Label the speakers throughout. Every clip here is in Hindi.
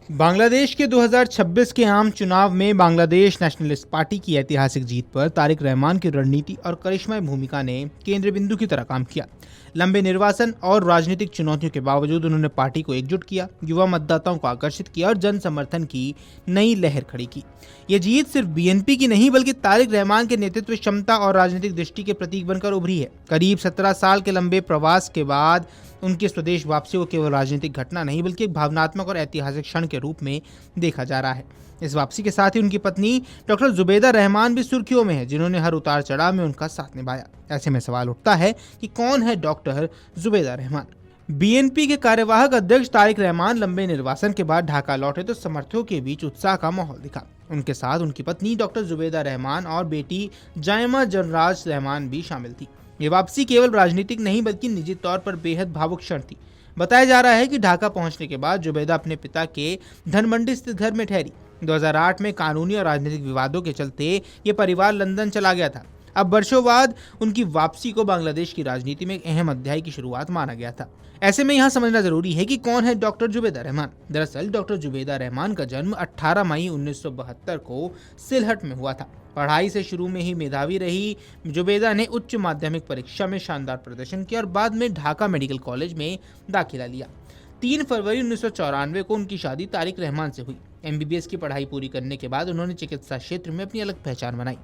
Speaker 1: बांग्लादेश के 2026 के आम चुनाव में बांग्लादेश नेशनलिस्ट पार्टी की ऐतिहासिक जीत पर तारिक रहमान की रणनीति और करिश्माई भूमिका ने केंद्र बिंदु की तरह काम किया। लंबे निर्वाचन और राजनीतिक चुनौतियों के बावजूद उन्होंने पार्टी को एकजुट किया, युवा मतदाताओं को आकर्षित किया और जन समर्थन की नई लहर खड़ी की। ये जीत सिर्फ बीएनपी की नहीं बल्कि तारिक रहमान के नेतृत्व क्षमता और राजनीतिक दृष्टि के प्रतीक बनकर उभरी है। करीब 17 साल के लंबे प्रवास के बाद उनकी स्वदेश वापसी को केवल राजनीतिक घटना नहीं बल्कि एक भावनात्मक और ऐतिहासिक क्षण के रूप में देखा जा रहा है। इस वापसी के साथ ही उनकी पत्नी डॉक्टर जुबैदा रहमान भी सुर्खियों में है, जिन्होंने हर उतार चढ़ाव में उनका साथ निभाया। ऐसे में सवाल उठता है कि कौन है डॉक्टर जुबैदा रहमान। बीएनपी के कार्यवाहक अध्यक्ष तारिक रहमान लंबे निर्वासन के बाद ढाका लौटे तो समर्थकों के बीच उत्साह का माहौल दिखा। उनके साथ उनकी पत्नी डॉक्टर जुबैदा रहमान और बेटी जायमा जनराज रहमान भी शामिल थी। ये वापसी केवल राजनीतिक नहीं बल्कि निजी तौर पर बेहद भावुक क्षण थी। बताया जा रहा है कि ढाका पहुंचने के बाद जुबैदा अपने पिता के धनमंडी स्थित घर में ठहरी। 2008 में कानूनी और राजनीतिक विवादों के चलते ये परिवार लंदन चला गया था। अब वर्षों बाद उनकी वापसी को बांग्लादेश की राजनीति में एक अहम अध्याय की शुरुआत माना गया था। ऐसे में यहाँ समझना जरूरी है कि कौन है डॉक्टर जुबैदा रहमान। दरअसल डॉक्टर जुबैदा रहमान का जन्म 18 मई 1972 को सिलहट में हुआ था। पढ़ाई से शुरू में ही मेधावी रही जुबैदा ने उच्च माध्यमिक परीक्षा में शानदार प्रदर्शन किया और बाद में ढाका मेडिकल कॉलेज में दाखिला लिया। 3 फरवरी 1994 को उनकी शादी तारिक रहमान से हुई। एमबीबीएस की पढ़ाई पूरी करने के बाद उन्होंने चिकित्सा क्षेत्र में अपनी अलग पहचान बनाई।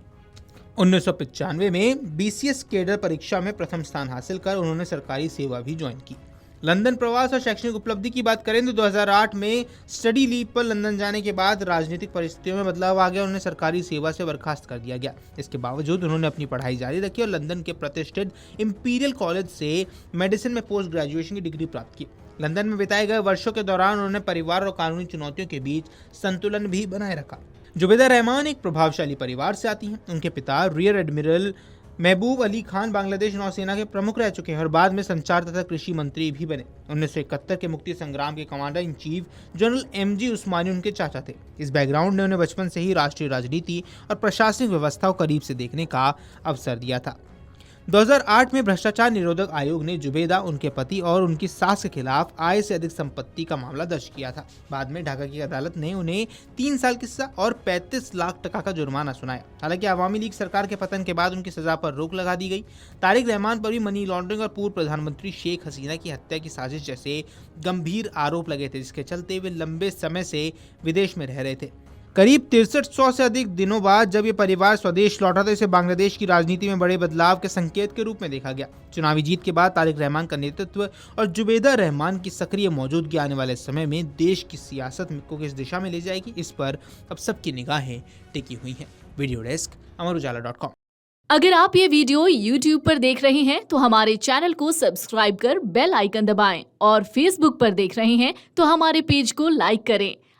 Speaker 1: 1995 में बीसीएस केडर परीक्षा में प्रथम स्थान हासिल कर उन्होंने सरकारी सेवा भी ज्वाइन की। लंदन प्रवास और शैक्षणिक उपलब्धि की बात करें तो 2008 में स्टडी लीव पर लंदन जाने के बाद राजनीतिक परिस्थितियों में बदलाव आ गया। उन्हें सरकारी सेवा से बर्खास्त कर दिया गया। इसके बावजूद उन्होंने अपनी पढ़ाई जारी रखी और लंदन के प्रतिष्ठित इंपीरियल कॉलेज से मेडिसिन में पोस्ट ग्रेजुएशन की डिग्री प्राप्त की। लंदन में बिताए गए वर्षों के दौरान उन्होंने परिवार और कानूनी चुनौतियों के बीच संतुलन भी बनाए रखा। जुबैदा रहमान एक प्रभावशाली परिवार से आती हैं। उनके पिता रियर एडमिरल महबूब अली खान बांग्लादेश नौसेना के प्रमुख रह चुके हैं और बाद में संचार तथा कृषि मंत्री भी बने। 1971 के मुक्ति संग्राम के commander in chief general MG Osmani उनके चाचा थे। इस बैकग्राउंड ने उन्हें बचपन से ही राष्ट्रीय राजनीति और प्रशासनिक व्यवस्था को करीब से देखने का अवसर दिया था। 2008 में भ्रष्टाचार निरोधक आयोग ने जुबैदा, उनके पति और उनकी सास के खिलाफ आय से अधिक संपत्ति का मामला दर्ज किया था। बाद में ढाका की अदालत ने उन्हें 3 साल की सजा और 35 लाख टका का जुर्माना सुनाया। हालांकि अवामी लीग सरकार के पतन के बाद उनकी सजा पर रोक लगा दी गई। तारिक रहमान पर भी मनी लॉन्ड्रिंग और पूर्व प्रधानमंत्री शेख हसीना की हत्या की साजिश जैसे गंभीर आरोप लगे थे, जिसके चलते वे लंबे समय से विदेश में रह रहे थे। करीब 6300 से अधिक दिनों बाद जब ये परिवार स्वदेश लौटा तो इसे बांग्लादेश की राजनीति में बड़े बदलाव के संकेत के रूप में देखा गया। चुनावी जीत के बाद तारिक रहमान का नेतृत्व और जुबैदा रहमान की सक्रिय मौजूदगी आने वाले समय में देश की सियासत को किस दिशा में ले जाएगी, इस पर अब सबकी निगाहें टिकी हुई हैं। वीडियो डेस्क अमरुजाला.com।
Speaker 2: अगर आप ये वीडियो YouTube पर देख रहे हैं तो हमारे चैनल को सब्सक्राइब कर बेल आइकन दबाएं और Facebook पर देख रहे हैं तो हमारे पेज को लाइक करें।